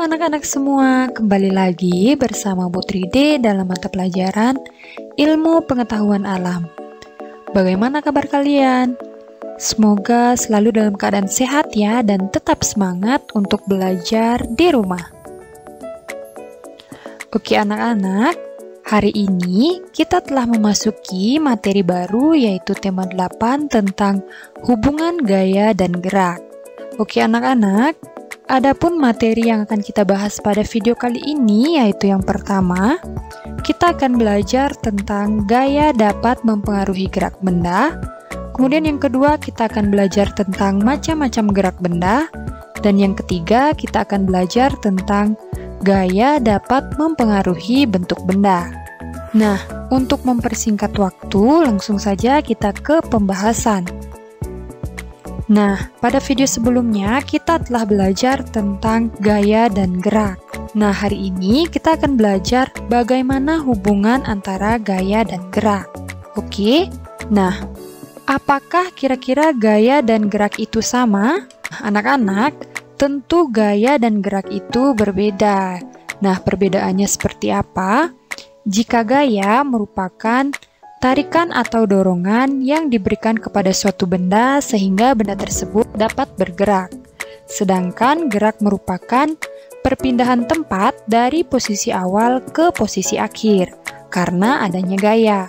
anak-anak semua, kembali lagi bersama Bu Tride dalam mata pelajaran Ilmu Pengetahuan Alam. Bagaimana kabar kalian? Semoga selalu dalam keadaan sehat ya dan tetap semangat untuk belajar di rumah. Oke anak-anak, hari ini kita telah memasuki materi baru yaitu tema 8 tentang hubungan gaya dan gerak. Oke anak-anak, adapun materi yang akan kita bahas pada video kali ini yaitu yang pertama, kita akan belajar tentang gaya dapat mempengaruhi gerak benda. Kemudian yang kedua, kita akan belajar tentang macam-macam gerak benda. Dan yang ketiga, kita akan belajar tentang gaya dapat mempengaruhi bentuk benda. Nah, untuk mempersingkat waktu, langsung saja kita ke pembahasan. Nah, pada video sebelumnya kita telah belajar tentang gaya dan gerak. Nah, hari ini kita akan belajar bagaimana hubungan antara gaya dan gerak. Oke? Nah, apakah kira-kira gaya dan gerak itu sama? Anak-anak, tentu gaya dan gerak itu berbeda. Nah, perbedaannya seperti apa? Jika gaya merupakan tarikan atau dorongan yang diberikan kepada suatu benda sehingga benda tersebut dapat bergerak. Sedangkan gerak merupakan perpindahan tempat dari posisi awal ke posisi akhir karena adanya gaya.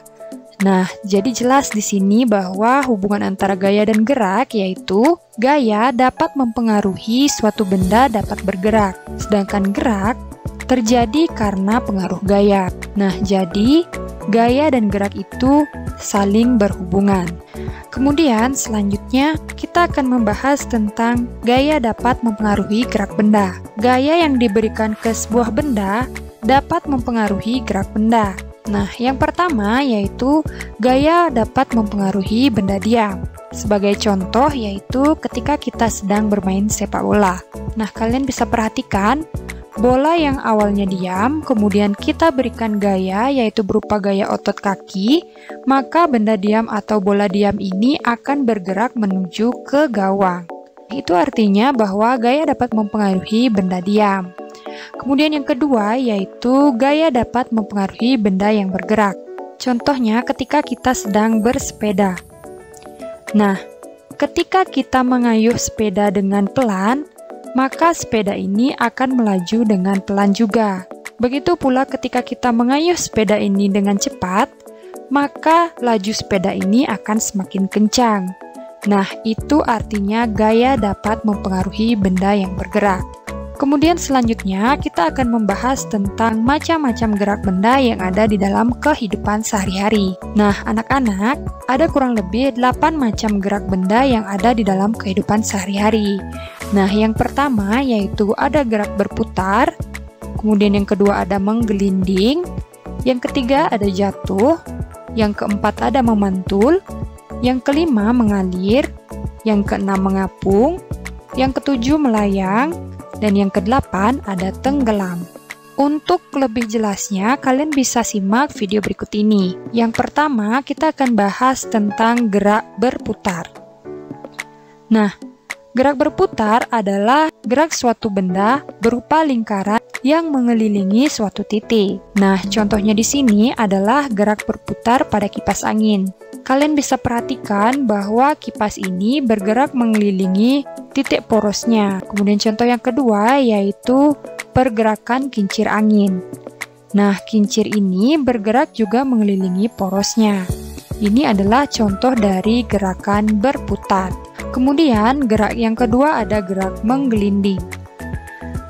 Nah, jadi jelas di sini bahwa hubungan antara gaya dan gerak yaitu gaya dapat mempengaruhi suatu benda dapat bergerak, sedangkan gerak terjadi karena pengaruh gaya. Nah, jadi gaya dan gerak itu saling berhubungan. Kemudian selanjutnya kita akan membahas tentang gaya dapat mempengaruhi gerak benda. Gaya yang diberikan ke sebuah benda dapat mempengaruhi gerak benda. Nah, yang pertama yaitu gaya dapat mempengaruhi benda diam. Sebagai contoh yaitu ketika kita sedang bermain sepak bola. Nah, kalian bisa perhatikan bola yang awalnya diam, kemudian kita berikan gaya yaitu berupa gaya otot kaki, maka benda diam atau bola diam ini akan bergerak menuju ke gawang. Itu artinya bahwa gaya dapat mempengaruhi benda diam. Kemudian yang kedua yaitu gaya dapat mempengaruhi benda yang bergerak. Contohnya ketika kita sedang bersepeda. Nah, ketika kita mengayuh sepeda dengan pelan, maka sepeda ini akan melaju dengan pelan juga. Begitu pula ketika kita mengayuh sepeda ini dengan cepat, maka laju sepeda ini akan semakin kencang. Nah, itu artinya gaya dapat mempengaruhi benda yang bergerak. Kemudian selanjutnya kita akan membahas tentang macam-macam gerak benda yang ada di dalam kehidupan sehari-hari. Nah, anak-anak, ada kurang lebih 8 macam gerak benda yang ada di dalam kehidupan sehari-hari. Nah, yang pertama yaitu ada gerak berputar, kemudian yang kedua ada menggelinding, yang ketiga ada jatuh, yang keempat ada memantul, yang kelima mengalir, yang keenam mengapung, yang ketujuh melayang, dan yang kedelapan ada tenggelam. Untuk lebih jelasnya, kalian bisa simak video berikut ini. Yang pertama, kita akan bahas tentang gerak berputar. Nah, gerak berputar adalah gerak suatu benda berupa lingkaran yang mengelilingi suatu titik. Nah, contohnya di sini adalah gerak berputar pada kipas angin. Kalian bisa perhatikan bahwa kipas ini bergerak mengelilingi titik porosnya. Kemudian contoh yang kedua yaitu pergerakan kincir angin. Nah, kincir ini bergerak juga mengelilingi porosnya. Ini adalah contoh dari gerakan berputar. Kemudian gerak yang kedua ada gerak menggelinding.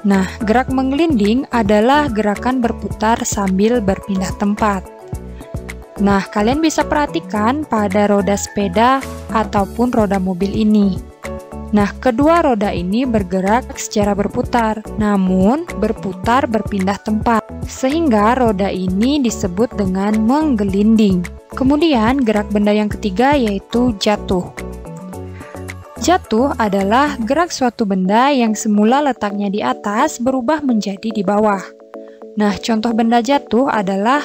Nah, gerak menggelinding adalah gerakan berputar sambil berpindah tempat. Nah, kalian bisa perhatikan pada roda sepeda ataupun roda mobil ini. Nah, kedua roda ini bergerak secara berputar, namun berputar berpindah tempat, sehingga roda ini disebut dengan menggelinding. Kemudian gerak benda yang ketiga yaitu jatuh. Jatuh adalah gerak suatu benda yang semula letaknya di atas berubah menjadi di bawah. Nah, contoh benda jatuh adalah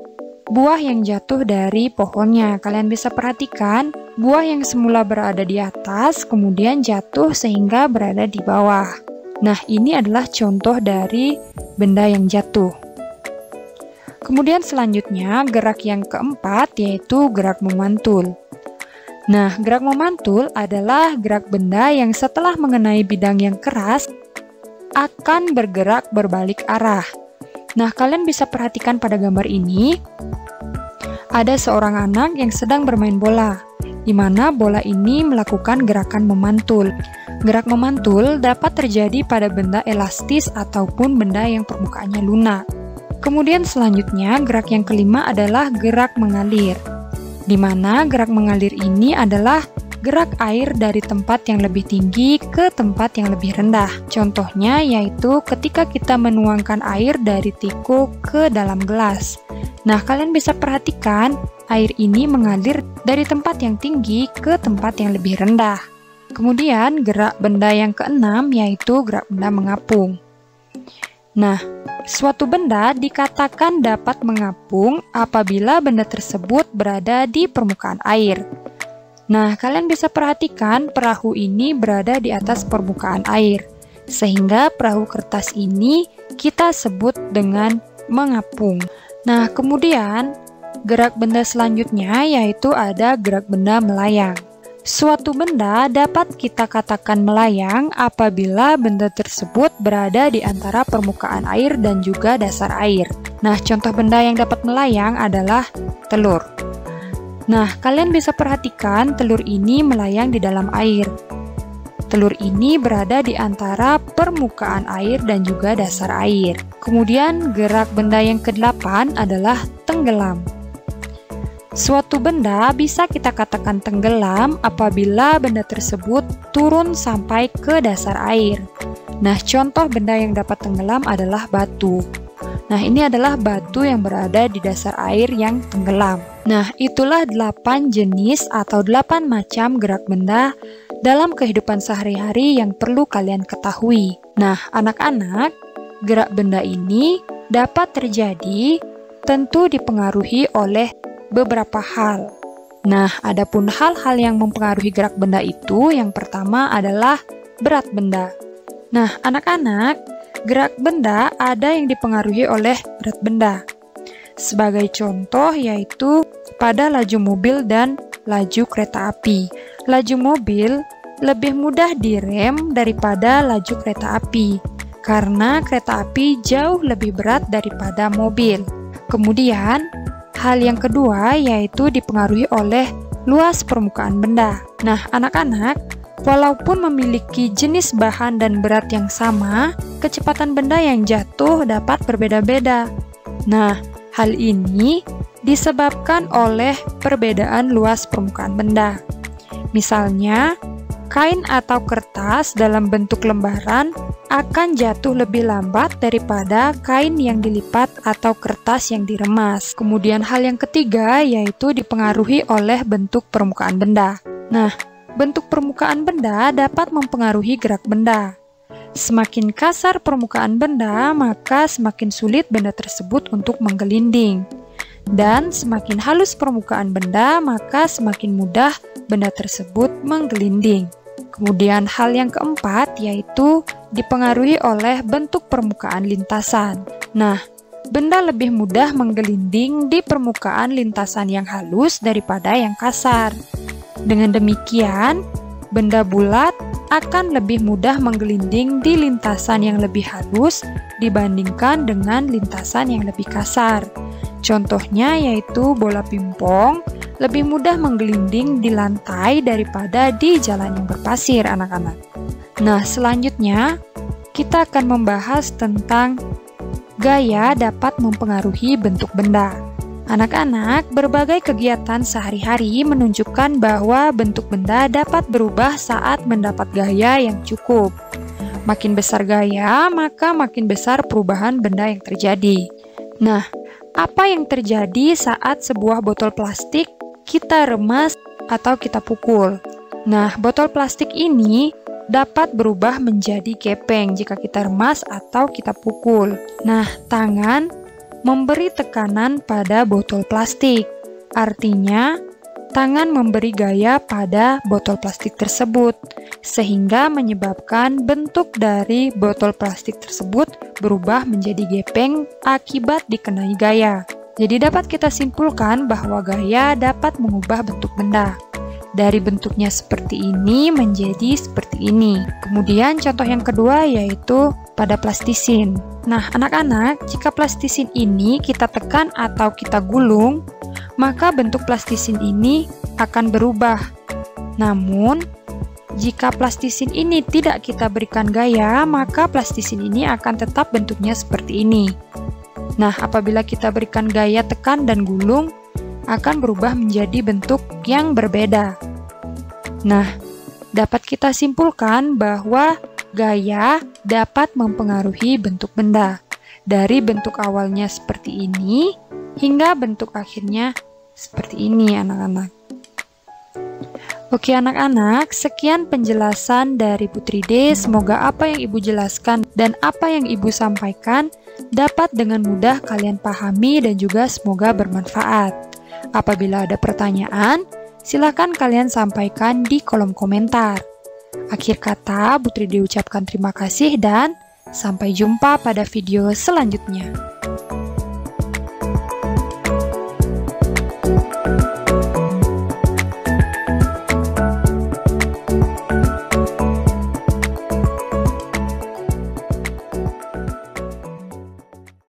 buah yang jatuh dari pohonnya. Kalian bisa perhatikan, buah yang semula berada di atas, kemudian jatuh sehingga berada di bawah. Nah, ini adalah contoh dari benda yang jatuh. Kemudian selanjutnya, gerak yang keempat yaitu gerak memantul. Nah, gerak memantul adalah gerak benda yang setelah mengenai bidang yang keras akan bergerak berbalik arah. Nah, kalian bisa perhatikan pada gambar ini, ada seorang anak yang sedang bermain bola, di mana bola ini melakukan gerakan memantul. Gerak memantul dapat terjadi pada benda elastis ataupun benda yang permukaannya lunak. Kemudian selanjutnya, gerak yang kelima adalah gerak mengalir, di mana gerak mengalir ini adalah gerak air dari tempat yang lebih tinggi ke tempat yang lebih rendah. Contohnya yaitu ketika kita menuangkan air dari teko ke dalam gelas. Nah, kalian bisa perhatikan air ini mengalir dari tempat yang tinggi ke tempat yang lebih rendah. Kemudian gerak benda yang keenam yaitu gerak benda mengapung. Nah, suatu benda dikatakan dapat mengapung apabila benda tersebut berada di permukaan air. Nah, kalian bisa perhatikan perahu ini berada di atas permukaan air, sehingga perahu kertas ini kita sebut dengan mengapung. Nah, kemudian gerak benda selanjutnya yaitu ada gerak benda melayang. Suatu benda dapat kita katakan melayang apabila benda tersebut berada di antara permukaan air dan juga dasar air. Nah, contoh benda yang dapat melayang adalah telur. Nah, kalian bisa perhatikan telur ini melayang di dalam air. Telur ini berada di antara permukaan air dan juga dasar air. Kemudian gerak benda yang ke-8 adalah tenggelam. Suatu benda bisa kita katakan tenggelam apabila benda tersebut turun sampai ke dasar air. Nah, contoh benda yang dapat tenggelam adalah batu. Nah, ini adalah batu yang berada di dasar air yang tenggelam. Nah, itulah 8 jenis atau 8 macam gerak benda dalam kehidupan sehari-hari yang perlu kalian ketahui. Nah, anak-anak, gerak benda ini dapat terjadi tentu dipengaruhi oleh beberapa hal. Nah, adapun hal-hal yang mempengaruhi gerak benda itu, yang pertama adalah berat benda. Nah, anak-anak, gerak benda ada yang dipengaruhi oleh berat benda. Sebagai contoh yaitu pada laju mobil dan laju kereta api. Laju mobil lebih mudah direm daripada laju kereta api, karena kereta api jauh lebih berat daripada mobil. Kemudian, hal yang kedua yaitu dipengaruhi oleh luas permukaan benda. Nah, anak-anak, walaupun memiliki jenis bahan dan berat yang sama, kecepatan benda yang jatuh dapat berbeda-beda. Nah, hal ini disebabkan oleh perbedaan luas permukaan benda. Misalnya, kain atau kertas dalam bentuk lembaran akan jatuh lebih lambat daripada kain yang dilipat atau kertas yang diremas. Kemudian hal yang ketiga yaitu dipengaruhi oleh bentuk permukaan benda. Nah, bentuk permukaan benda dapat mempengaruhi gerak benda. Semakin kasar permukaan benda, maka semakin sulit benda tersebut untuk menggelinding. Dan semakin halus permukaan benda, maka semakin mudah benda tersebut menggelinding. Kemudian hal yang keempat yaitu dipengaruhi oleh bentuk permukaan lintasan. Nah, benda lebih mudah menggelinding di permukaan lintasan yang halus daripada yang kasar. Dengan demikian, benda bulat akan lebih mudah menggelinding di lintasan yang lebih halus dibandingkan dengan lintasan yang lebih kasar. Contohnya yaitu bola pingpong lebih mudah menggelinding di lantai daripada di jalan yang berpasir, anak-anak. Nah, selanjutnya kita akan membahas tentang gaya dapat mempengaruhi bentuk benda. Anak-anak, berbagai kegiatan sehari-hari menunjukkan bahwa bentuk benda dapat berubah saat mendapat gaya yang cukup. Makin besar gaya, maka makin besar perubahan benda yang terjadi. Nah, apa yang terjadi saat sebuah botol plastik kita remas atau kita pukul? Nah, botol plastik ini dapat berubah menjadi gepeng jika kita remas atau kita pukul. Nah, tangan memberi tekanan pada botol plastik. Artinya, tangan memberi gaya pada botol plastik tersebut, sehingga menyebabkan bentuk dari botol plastik tersebut berubah menjadi gepeng akibat dikenai gaya. Jadi dapat kita simpulkan bahwa gaya dapat mengubah bentuk benda. Dari bentuknya seperti ini menjadi seperti ini. Kemudian contoh yang kedua yaitu pada plastisin. Nah, anak-anak, jika plastisin ini kita tekan atau kita gulung, maka bentuk plastisin ini akan berubah. Namun, jika plastisin ini tidak kita berikan gaya, maka plastisin ini akan tetap bentuknya seperti ini. Nah, apabila kita berikan gaya tekan dan gulung, akan berubah menjadi bentuk yang berbeda. Nah, dapat kita simpulkan bahwa gaya dapat mempengaruhi bentuk benda. Dari bentuk awalnya seperti ini, hingga bentuk akhirnya seperti ini, anak-anak. Oke anak-anak, sekian penjelasan dari Putri D. Semoga apa yang Ibu jelaskan dan apa yang Ibu sampaikan dapat dengan mudah kalian pahami dan juga semoga bermanfaat. Apabila ada pertanyaan, silakan kalian sampaikan di kolom komentar. Akhir kata, Putri D ucapkan terima kasih dan sampai jumpa pada video selanjutnya.